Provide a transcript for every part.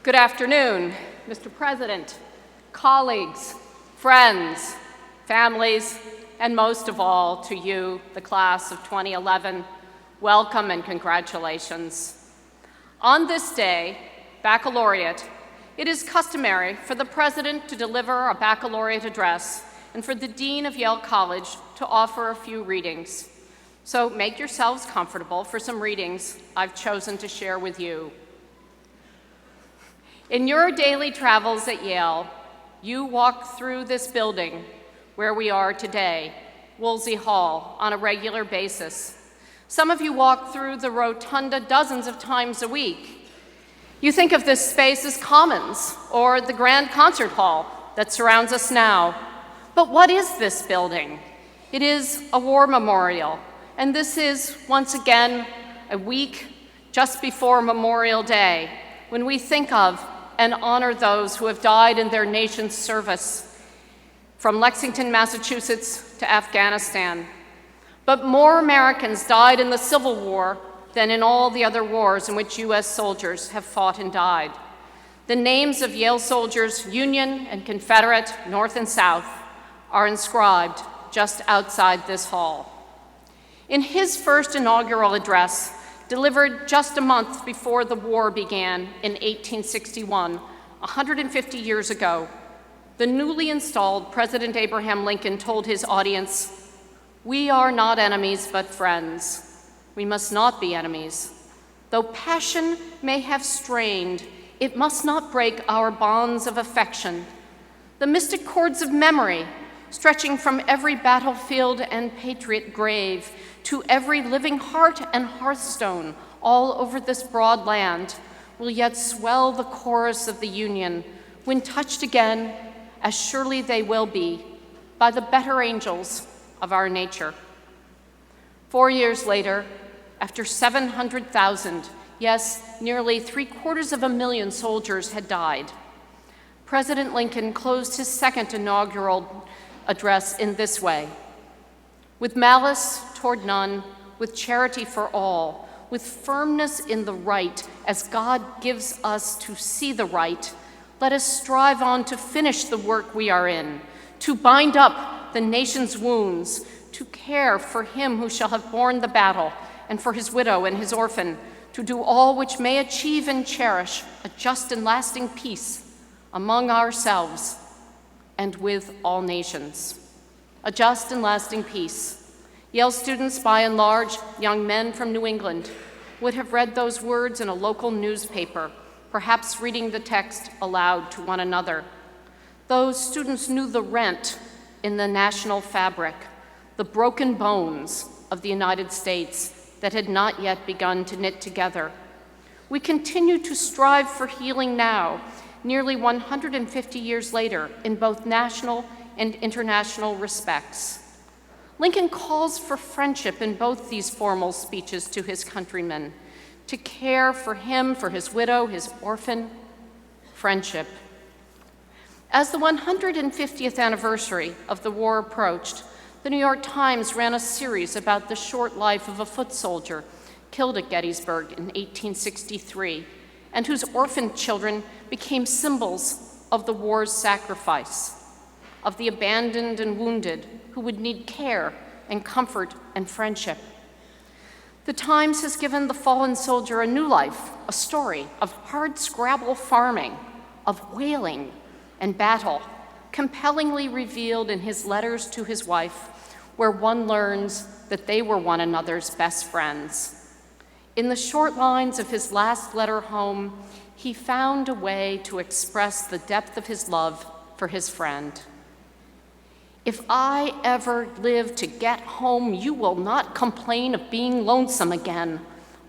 Good afternoon, Mr. President, colleagues, friends, families, and most of all to you, the class of 2011, welcome and congratulations. On this day, Baccalaureate, it is customary for the President to deliver a baccalaureate address and for the Dean of Yale College to offer a few readings. So make yourselves comfortable for some readings I've chosen to share with you. In your daily travels at Yale, you walk through this building where we are today, Woolsey Hall, on a regular basis. Some of you walk through the rotunda dozens of times a week. You think of this space as Commons or the Grand Concert Hall that surrounds us now. But what is this building? It is a war memorial, and this is, once again, a week just before Memorial Day, when we think of and honor those who have died in their nation's service, from Lexington, Massachusetts to Afghanistan. But more Americans died in the Civil War than in all the other wars in which US soldiers have fought and died. The names of Yale soldiers, Union and Confederate, North and South, are inscribed just outside this hall. In his first inaugural address, delivered just a month before the war began in 1861, 150 years ago, the newly installed President Abraham Lincoln told his audience, "We are not enemies but friends. We must not be enemies. Though passion may have strained, it must not break our bonds of affection. The mystic cords of memory, stretching from every battlefield and patriot grave to every living heart and hearthstone all over this broad land, will yet swell the chorus of the Union when touched again, as surely they will be, by the better angels of our nature." 4 years later, after 700,000, yes, nearly 750,000 soldiers had died, President Lincoln closed his second inaugural address in this way: "With malice toward none, with charity for all, with firmness in the right, as God gives us to see the right, let us strive on to finish the work we are in, to bind up the nation's wounds, to care for him who shall have borne the battle, and for his widow and his orphan, to do all which may achieve and cherish a just and lasting peace among ourselves and with all nations." A just and lasting peace. Yale students, by and large, young men from New England, would have read those words in a local newspaper, perhaps reading the text aloud to one another. Those students knew the rent in the national fabric, the broken bones of the United States that had not yet begun to knit together. We continue to strive for healing now, nearly 150 years later, in both national and international respects. Lincoln calls for friendship in both these formal speeches to his countrymen, to care for him, for his widow, his orphan, friendship. As the 150th anniversary of the war approached, the New York Times ran a series about the short life of a foot soldier killed at Gettysburg in 1863, and whose orphaned children became symbols of the war's sacrifice, of the abandoned and wounded who would need care and comfort and friendship. The Times has given the fallen soldier a new life, a story of hard-scrabble farming, of whaling and battle, compellingly revealed in his letters to his wife, where one learns that they were one another's best friends. In the short lines of his last letter home, he found a way to express the depth of his love for his friend. "If I ever live to get home, you will not complain of being lonesome again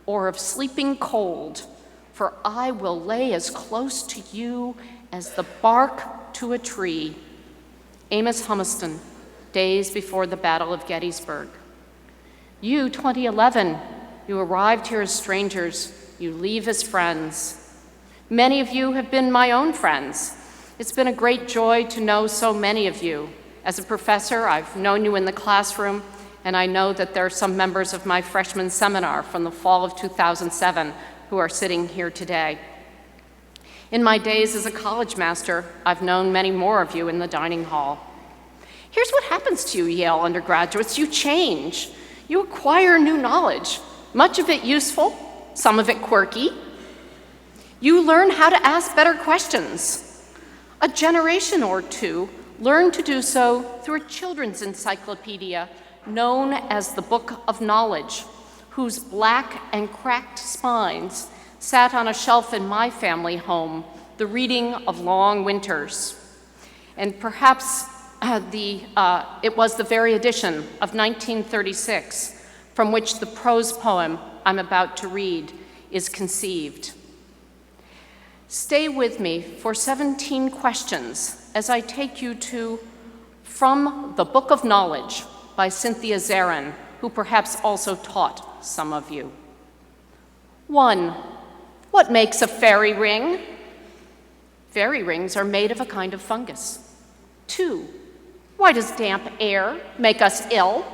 or of sleeping cold, for I will lay as close to you as the bark to a tree." Amos Humiston, days before the Battle of Gettysburg. You, 2011, you arrived here as strangers, you leave as friends. Many of you have been my own friends. It's been a great joy to know so many of you. As a professor, I've known you in the classroom, and I know that there are some members of my freshman seminar from the fall of 2007 who are sitting here today. In my days as a college master, I've known many more of you in the dining hall. Here's what happens to you, Yale undergraduates. You change. You acquire new knowledge, much of it useful, some of it quirky. You learn how to ask better questions. A generation or two learned to do so through a children's encyclopedia known as the Book of Knowledge, whose black and cracked spines sat on a shelf in my family home, the reading of long winters. And perhaps it was the very edition of 1936 from which the prose poem I'm about to read is conceived. Stay with me for 17 questions as I take you to From the Book of Knowledge by Cynthia Zarin, who perhaps also taught some of you. 1. What makes a fairy ring? Fairy rings are made of a kind of fungus. 2. Why does damp air make us ill?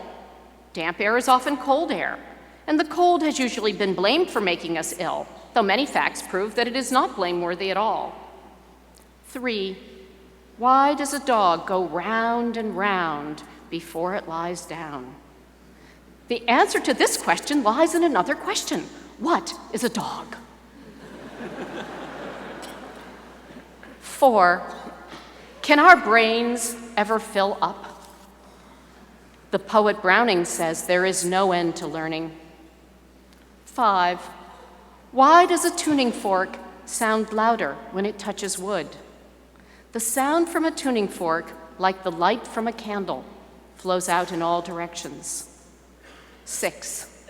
Damp air is often cold air, and the cold has usually been blamed for making us ill, though many facts prove that it is not blameworthy at all. 3. Why does a dog go round and round before it lies down? The answer to this question lies in another question. What is a dog? 4. Can our brains ever fill up? The poet Browning says there is no end to learning. 5. Why does a tuning fork sound louder when it touches wood? The sound from a tuning fork, like the light from a candle, flows out in all directions. 6.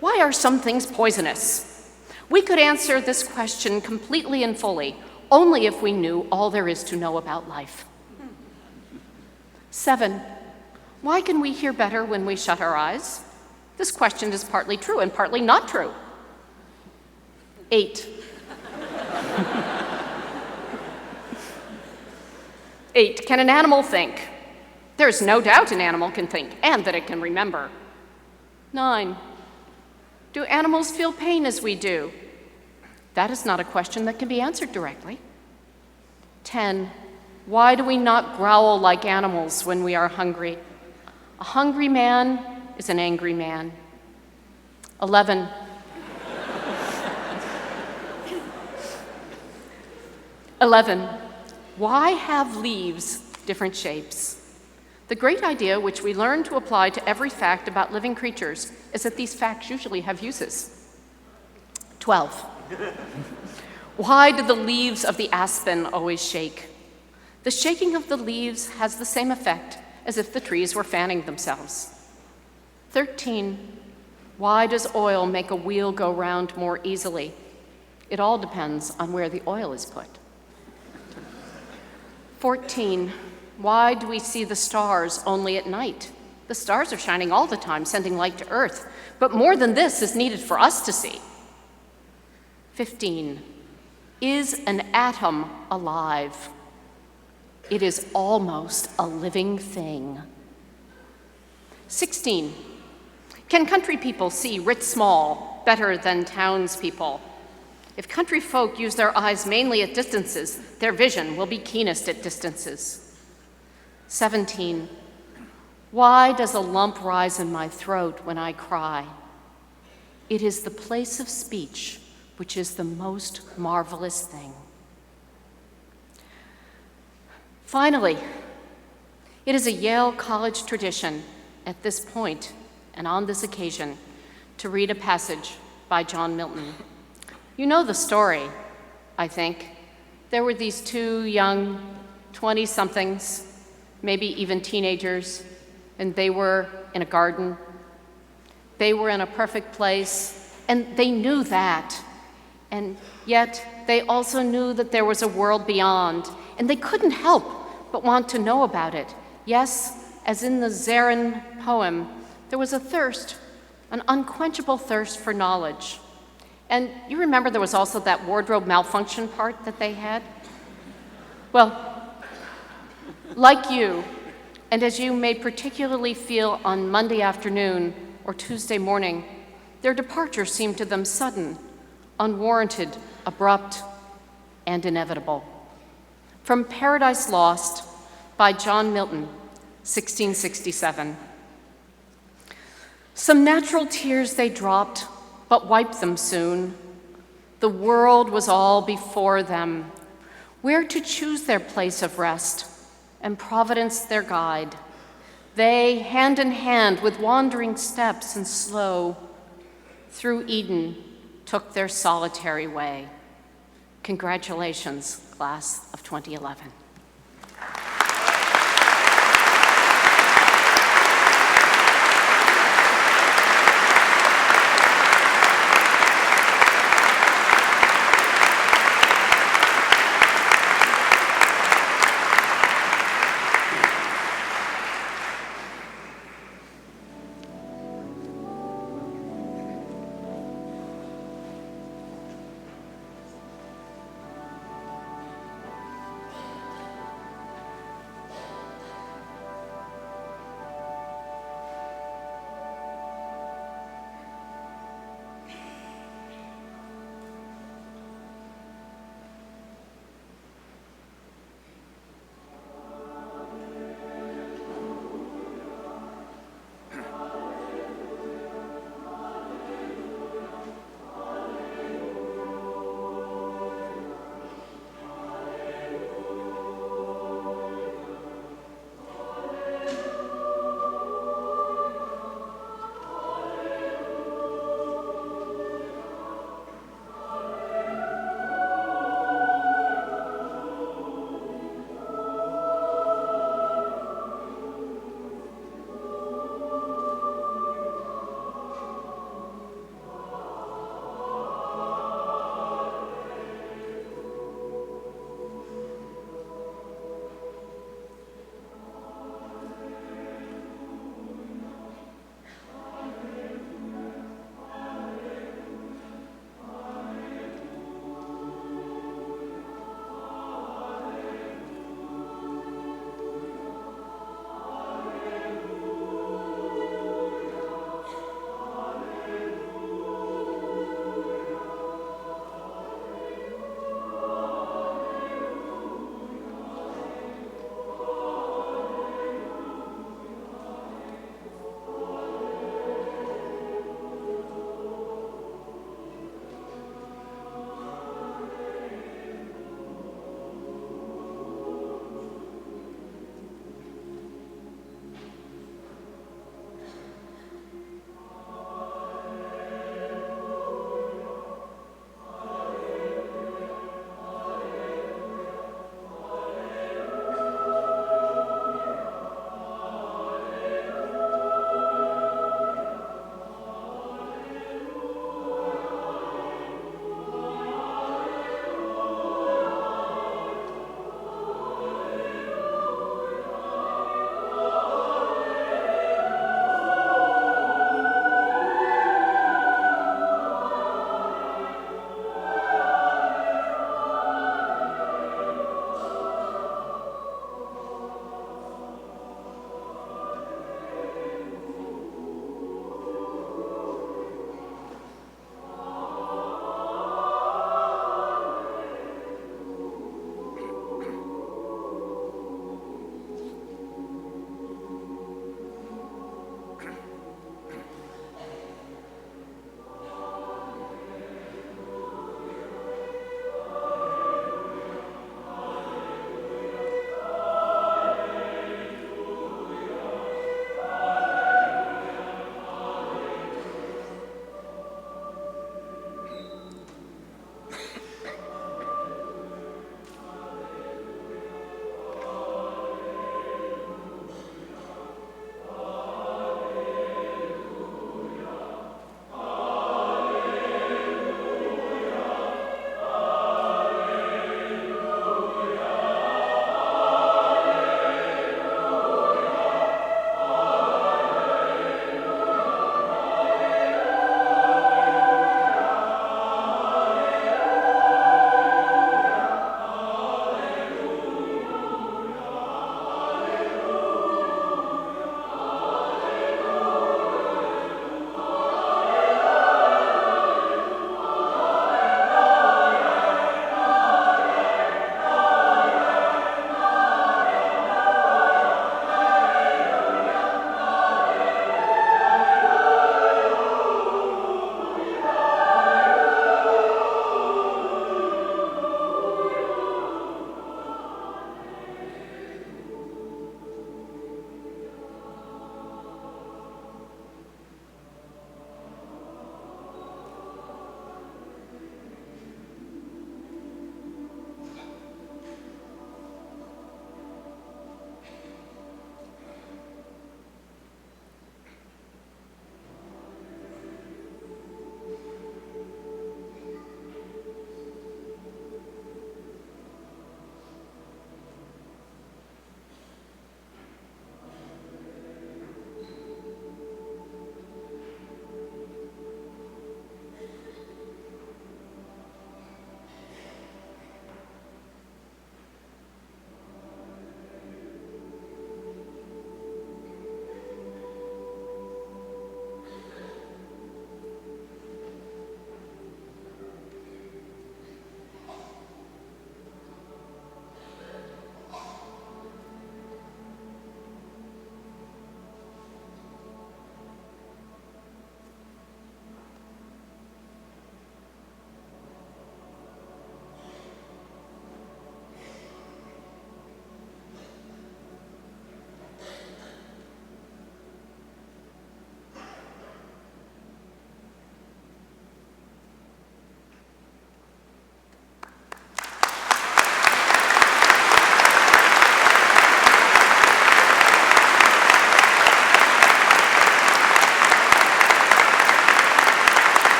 Why are some things poisonous? We could answer this question completely and fully only if we knew all there is to know about life. 7. Why can we hear better when we shut our eyes? This question is partly true and partly not true. 8. 8. Can an animal think? There's no doubt an animal can think and that it can remember. 9. Do animals feel pain as we do? That is not a question that can be answered directly. 10. Why do we not growl like animals when we are hungry? A hungry man is an angry man. 11. 11. Why have leaves different shapes? The great idea which we learn to apply to every fact about living creatures is that these facts usually have uses. 12. Why do the leaves of the aspen always shake? The shaking of the leaves has the same effect as if the trees were fanning themselves. 13. Why does oil make a wheel go round more easily? It all depends on where the oil is put. 14. Why do we see the stars only at night? The stars are shining all the time, sending light to Earth, but more than this is needed for us to see. 15. Is an atom alive? It is almost a living thing. 16. Can country people see writ small better than townspeople? If country folk use their eyes mainly at distances, their vision will be keenest at distances. 17. Why does a lump rise in my throat when I cry? It is the place of speech, which is the most marvelous thing. Finally, it is a Yale College tradition at this point and on this occasion to read a passage by John Milton. You know the story, I think. There were these two young 20-somethings, maybe even teenagers, and they were in a garden. They were in a perfect place, and they knew that. And yet, they also knew that there was a world beyond, and they couldn't help but want to know about it. Yes, as in the Zarin poem, there was a thirst, an unquenchable thirst for knowledge. And you remember there was also that wardrobe malfunction part that they had? Well, like you, and as you may particularly feel on Monday afternoon or Tuesday morning, their departure seemed to them sudden, unwarranted, abrupt. and inevitable. From Paradise Lost by John Milton, 1667. Some natural tears they dropped, but wiped them soon. The world was all before them, where to choose their place of rest, and Providence their guide. They, hand in hand with wandering steps and slow, through Eden took their solitary way. Congratulations, class of 2011.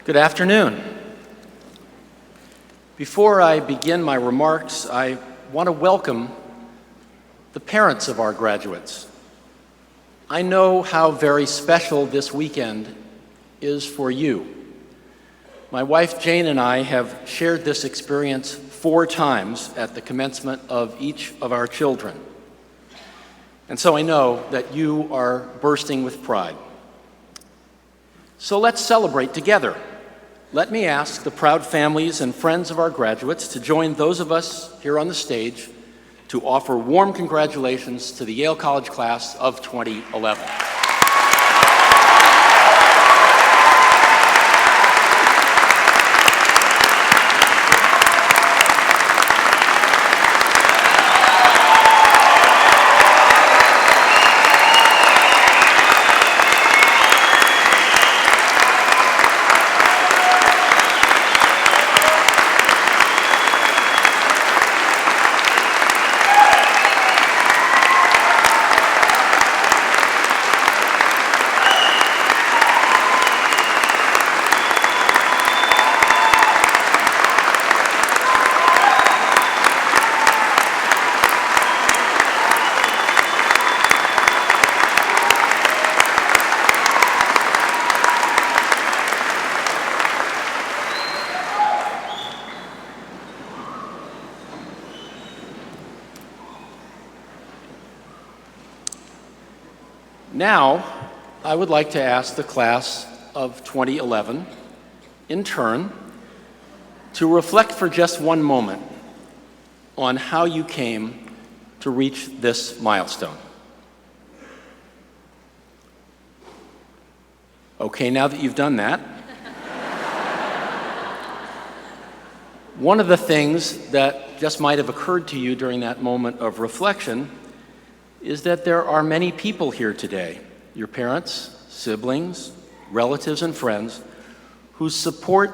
Good afternoon. Before I begin my remarks, I want to welcome the parents of our graduates. I know how very special this weekend is for you. My wife Jane and I have shared this experience 4 times at the commencement of each of our children. And so I know that you are bursting with pride. So let's celebrate together. Let me ask the proud families and friends of our graduates to join those of us here on the stage to offer warm congratulations to the Yale College class of 2011. Now, I would like to ask the class of 2011, in turn, to reflect for just one moment on how you came to reach this milestone. Okay, now that you've done that, one of the things that just might have occurred to you during that moment of reflection is that there are many people here today, your parents, siblings, relatives, and friends, whose support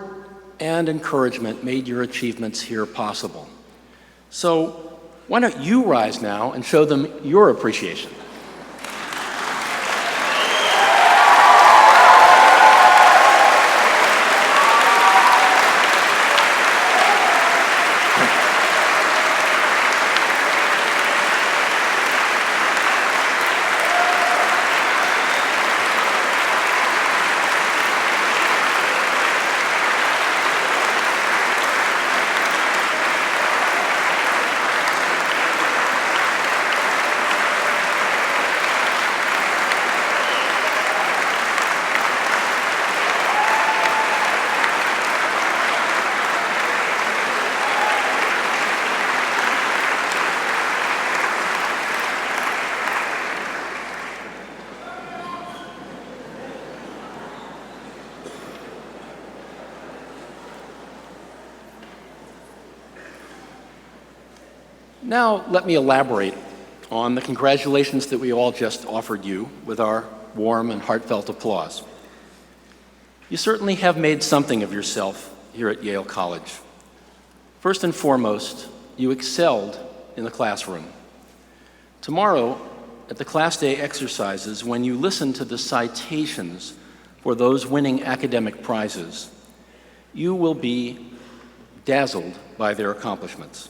and encouragement made your achievements here possible. So why don't you rise now and show them your appreciation? Now, let me elaborate on the congratulations that we all just offered you with our warm and heartfelt applause. You certainly have made something of yourself here at Yale College. First and foremost, you excelled in the classroom. Tomorrow, at the Class Day exercises, when you listen to the citations for those winning academic prizes, you will be dazzled by their accomplishments.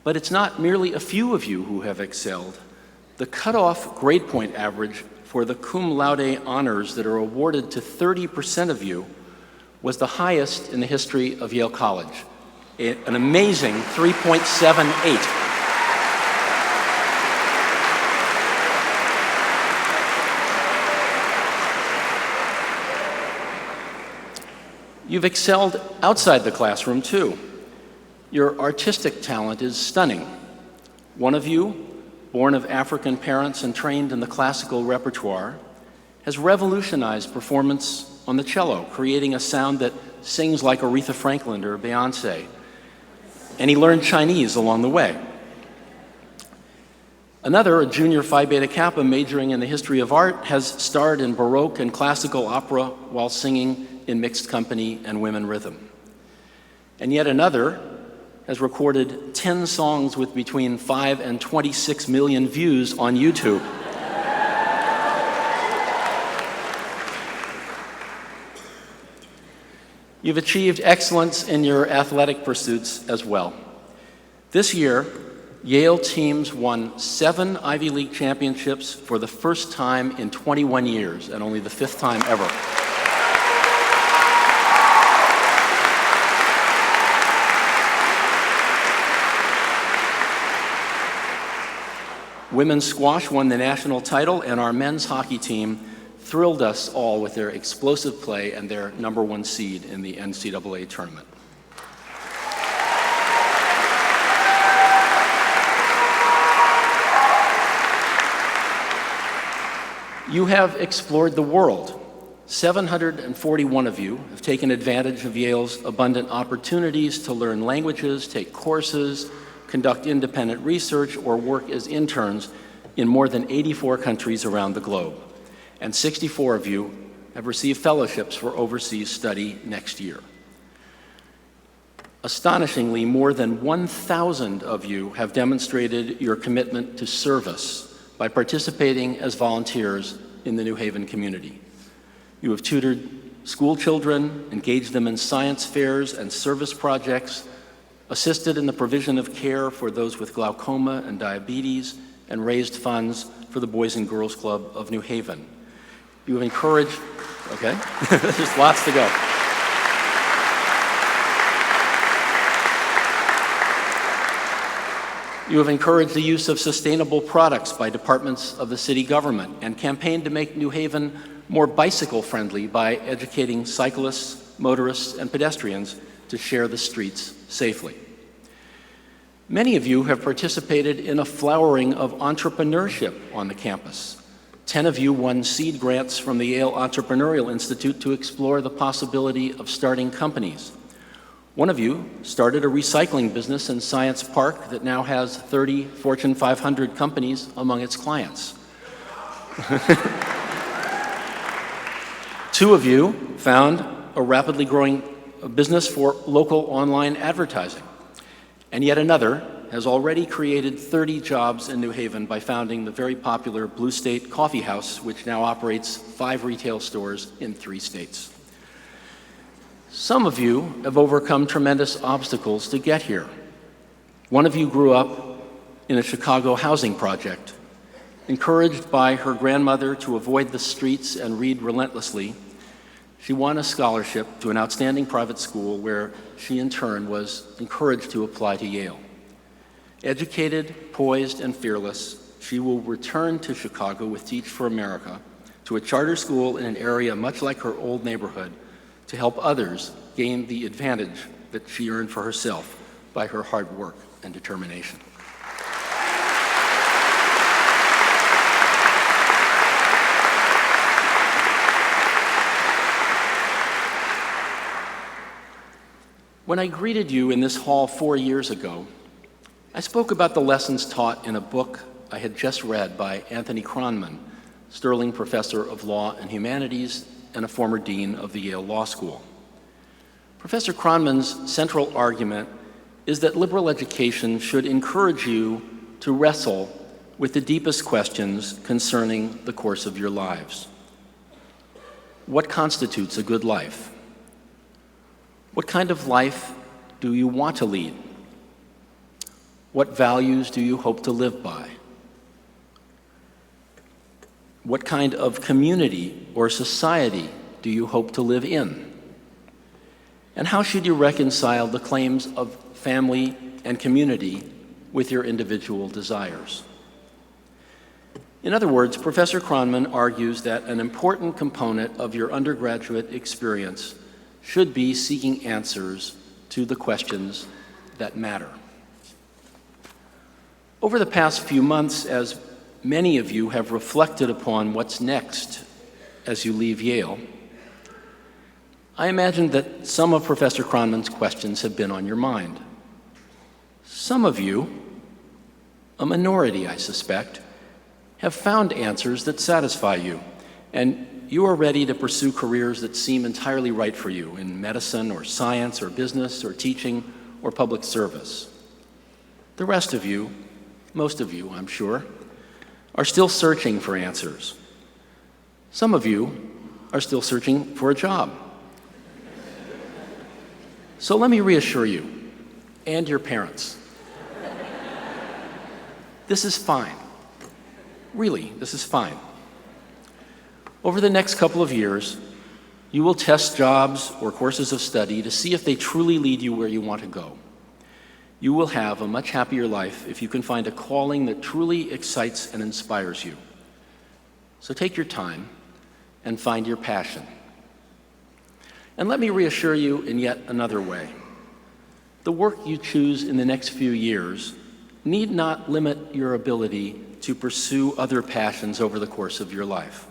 But it's not merely a few of you who have excelled. The cutoff grade point average for the cum laude honors that are awarded to 30% of you was the highest in the history of Yale College, an amazing 3.78. You've excelled outside the classroom, too. Your artistic talent is stunning. One of you, born of African parents and trained in the classical repertoire, has revolutionized performance on the cello, creating a sound that sings like Aretha Franklin or Beyonce. And he learned Chinese along the way. Another, a junior Phi Beta Kappa majoring in the history of art, has starred in Baroque and classical opera while singing in mixed company and women rhythm. And yet another has recorded 10 songs with between 5 and 26 million views on YouTube. You've achieved excellence in your athletic pursuits as well. This year, Yale teams won 7 Ivy League championships for the first time in 21 years, and only the 5th time ever. Women's squash won the national title, and our men's hockey team thrilled us all with their explosive play and their #1 seed in the NCAA tournament. You have explored the world. 741 of you have taken advantage of Yale's abundant opportunities to learn languages, take courses, conduct independent research, or work as interns in more than 84 countries around the globe. And 64 of you have received fellowships for overseas study next year. Astonishingly, more than 1,000 of you have demonstrated your commitment to service by participating as volunteers in the New Haven community. You have tutored school children, engaged them in science fairs and service projects, assisted in the provision of care for those with glaucoma and diabetes, and raised funds for the Boys and Girls Club of New Haven. You have encouraged, okay, there's lots to go. You have encouraged the use of sustainable products by departments of the city government and campaigned to make New Haven more bicycle-friendly by educating cyclists, motorists, and pedestrians to share the streets safely. Many of you have participated in a flowering of entrepreneurship on the campus. 10 of you won seed grants from the Yale Entrepreneurial Institute to explore the possibility of starting companies. One of you started a recycling business in Science Park that now has 30 Fortune 500 companies among its clients. 2 of you found a rapidly growing business for local online advertising. And yet another has already created 30 jobs in New Haven by founding the very popular Blue State Coffee House, which now operates 5 retail stores in 3 states. Some of you have overcome tremendous obstacles to get here. One of you grew up in a Chicago housing project. Encouraged by her grandmother to avoid the streets and read relentlessly, she won a scholarship to an outstanding private school where she in turn was encouraged to apply to Yale. Educated, poised, and fearless, she will return to Chicago with Teach for America, to a charter school in an area much like her old neighborhood, to help others gain the advantage that she earned for herself by her hard work and determination. When I greeted you in this hall 4 years ago, I spoke about the lessons taught in a book I had just read by Anthony Kronman, Sterling Professor of Law and Humanities and a former dean of the Yale Law School. Professor Kronman's central argument is that liberal education should encourage you to wrestle with the deepest questions concerning the course of your lives. What constitutes a good life? What kind of life do you want to lead? What values do you hope to live by? What kind of community or society do you hope to live in? And how should you reconcile the claims of family and community with your individual desires? In other words, Professor Kronman argues that an important component of your undergraduate experience should be seeking answers to the questions that matter. Over the past few months, as many of you have reflected upon what's next as you leave Yale, I imagine that some of Professor Kronman's questions have been on your mind. Some of you, a minority I suspect, have found answers that satisfy you, and you are ready to pursue careers that seem entirely right for you in medicine or science or business or teaching or public service. The rest of you, most of you, I'm sure, are still searching for answers. Some of you are still searching for a job. So let me reassure you, and your parents, this is fine. Really, this is fine. Over the next couple of years, you will test jobs or courses of study to see if they truly lead you where you want to go. You will have a much happier life if you can find a calling that truly excites and inspires you. So take your time and find your passion. And let me reassure you in yet another way. The work you choose in the next few years need not limit your ability to pursue other passions over the course of your life.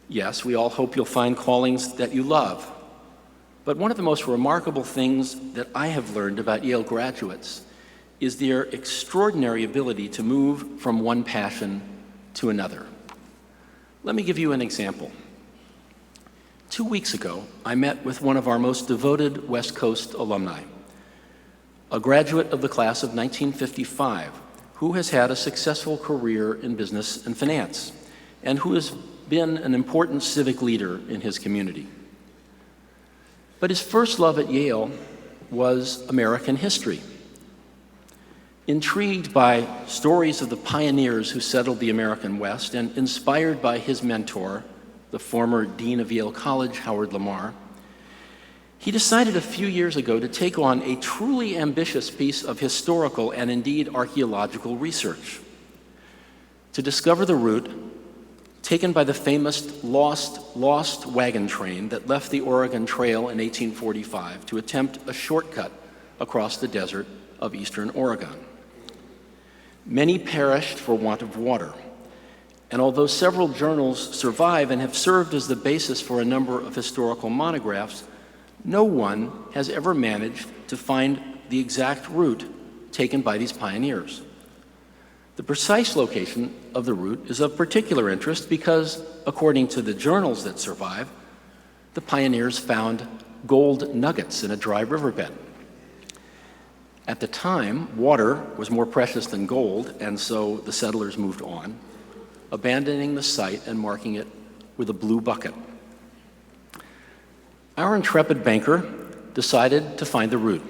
Yes, we all hope you'll find callings that you love. But one of the most remarkable things that I have learned about Yale graduates is their extraordinary ability to move from one passion to another. Let me give you an example. 2 weeks ago, I met with one of our most devoted West Coast alumni, a graduate of the class of 1955, who has had a successful career in business and finance, and who has been an important civic leader in his community. But his first love at Yale was American history. Intrigued by stories of the pioneers who settled the American West and inspired by his mentor, the former dean of Yale College, Howard Lamar, he decided a few years ago to take on a truly ambitious piece of historical and indeed archaeological research, to discover the route taken by the famous lost wagon train that left the Oregon Trail in 1845 to attempt a shortcut across the desert of eastern Oregon. Many perished for want of water, and although several journals survive and have served as the basis for a number of historical monographs, no one has ever managed to find the exact route taken by these pioneers. The precise location of the route is of particular interest because, according to the journals that survive, the pioneers found gold nuggets in a dry riverbed. At the time, water was more precious than gold, and so the settlers moved on, abandoning the site and marking it with a blue bucket. Our intrepid banker decided to find the route,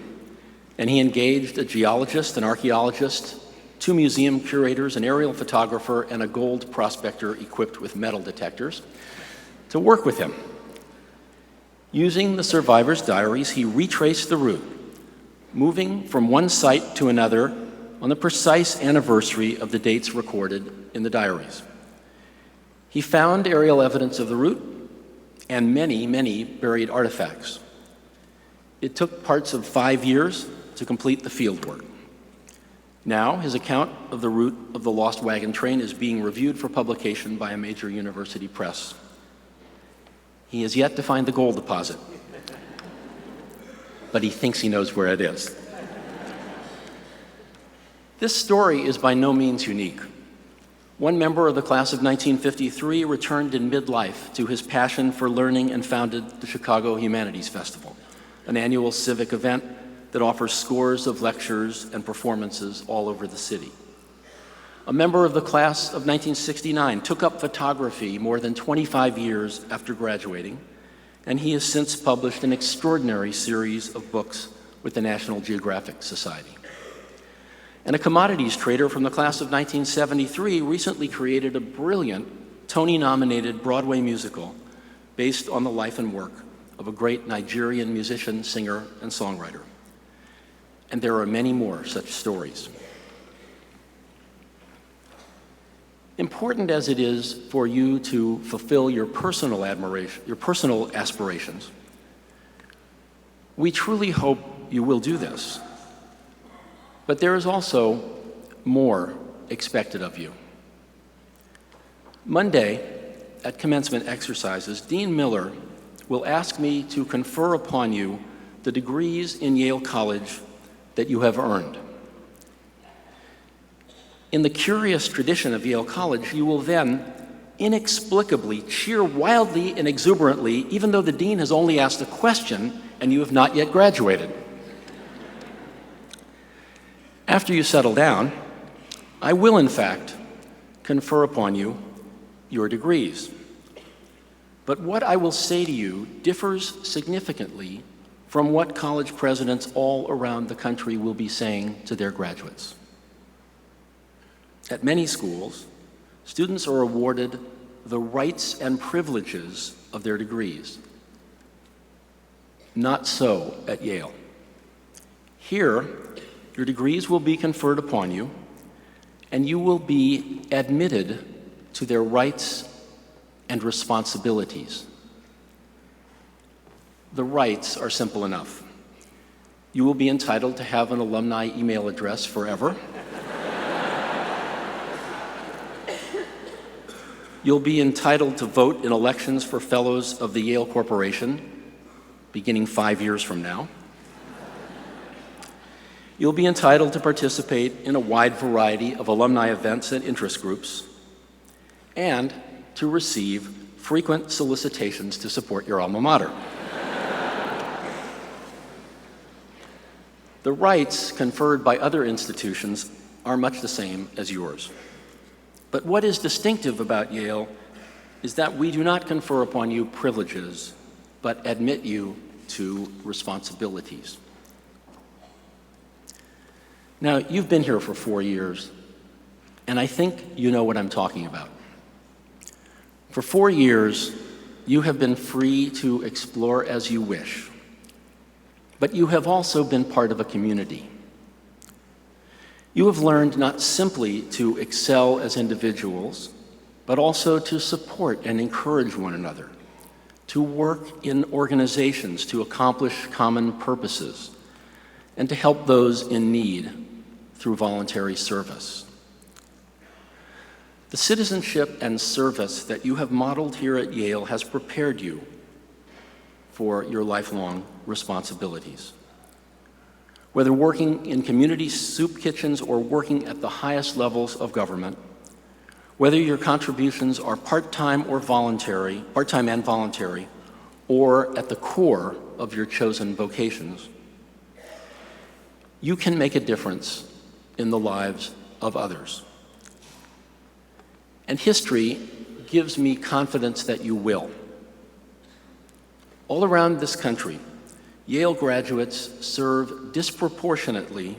and he engaged a geologist, an archaeologist, 2 museum curators, an aerial photographer, and a gold prospector equipped with metal detectors to work with him. Using the survivors' diaries, he retraced the route, moving from one site to another on the precise anniversary of the dates recorded in the diaries. He found aerial evidence of the route and many, many buried artifacts. It took parts of 5 years to complete the fieldwork. Now, his account of the route of the lost wagon train is being reviewed for publication by a major university press. He has yet to find the gold deposit, but he thinks he knows where it is. This story is by no means unique. One member of the class of 1953 returned in midlife to his passion for learning and founded the Chicago Humanities Festival, an annual civic event that offers scores of lectures and performances all over the city. A member of the class of 1969 took up photography more than 25 years after graduating, and he has since published an extraordinary series of books with the National Geographic Society. And a commodities trader from the class of 1973 recently created a brilliant Tony-nominated Broadway musical based on the life and work of a great Nigerian musician, singer, and songwriter. And there are many more such stories. Important as it is for you to fulfill your personal aspirations, we truly hope you will do this. But there is also more expected of you. Monday, at commencement exercises, Dean Miller will ask me to confer upon you the degrees in Yale College that you have earned. In the curious tradition of Yale College, you will then inexplicably cheer wildly and exuberantly, even though the dean has only asked a question and you have not yet graduated. After you settle down, I will, in fact, confer upon you your degrees. But what I will say to you differs significantly from what college presidents all around the country will be saying to their graduates. At many schools, students are awarded the rights and privileges of their degrees. Not so at Yale. Here, your degrees will be conferred upon you, and you will be admitted to their rights and responsibilities. The rights are simple enough. You will be entitled to have an alumni email address forever. You'll be entitled to vote in elections for fellows of the Yale Corporation, beginning 5 years from now. You'll be entitled to participate in a wide variety of alumni events and interest groups, and to receive frequent solicitations to support your alma mater. The rights conferred by other institutions are much the same as yours. But what is distinctive about Yale is that we do not confer upon you privileges, but admit you to responsibilities. Now, you've been here for 4 years, and I think you know what I'm talking about. For 4 years, you have been free to explore as you wish, but you have also been part of a community. You have learned not simply to excel as individuals, but also to support and encourage one another, to work in organizations to accomplish common purposes, and to help those in need through voluntary service. The citizenship and service that you have modeled here at Yale has prepared you for your lifelong responsibilities. Whether working in community soup kitchens or working at the highest levels of government, whether your contributions are part-time and voluntary, or at the core of your chosen vocations, you can make a difference in the lives of others. And history gives me confidence that you will. All around this country, Yale graduates serve disproportionately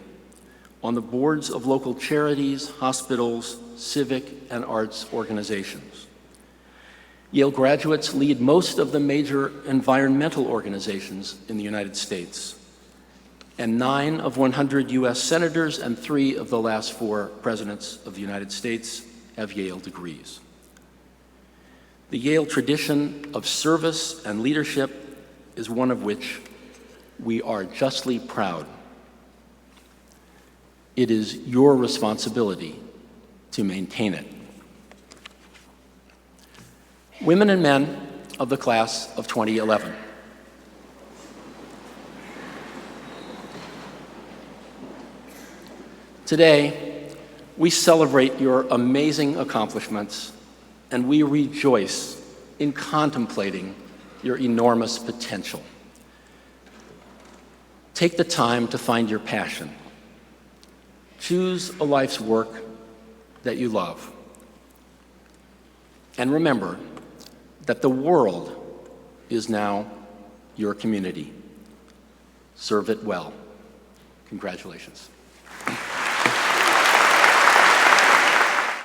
on the boards of local charities, hospitals, civic, and arts organizations. Yale graduates lead most of the major environmental organizations in the United States, and 9 of 100 US senators and 3 of the last 4 presidents of the United States have Yale degrees. The Yale tradition of service and leadership is one of which we are justly proud. It is your responsibility to maintain it. Women and men of the class of 2011. Today, we celebrate your amazing accomplishments, and we rejoice in contemplating your enormous potential. Take the time to find your passion. Choose a life's work that you love. And remember that the world is now your community. Serve it well. Congratulations.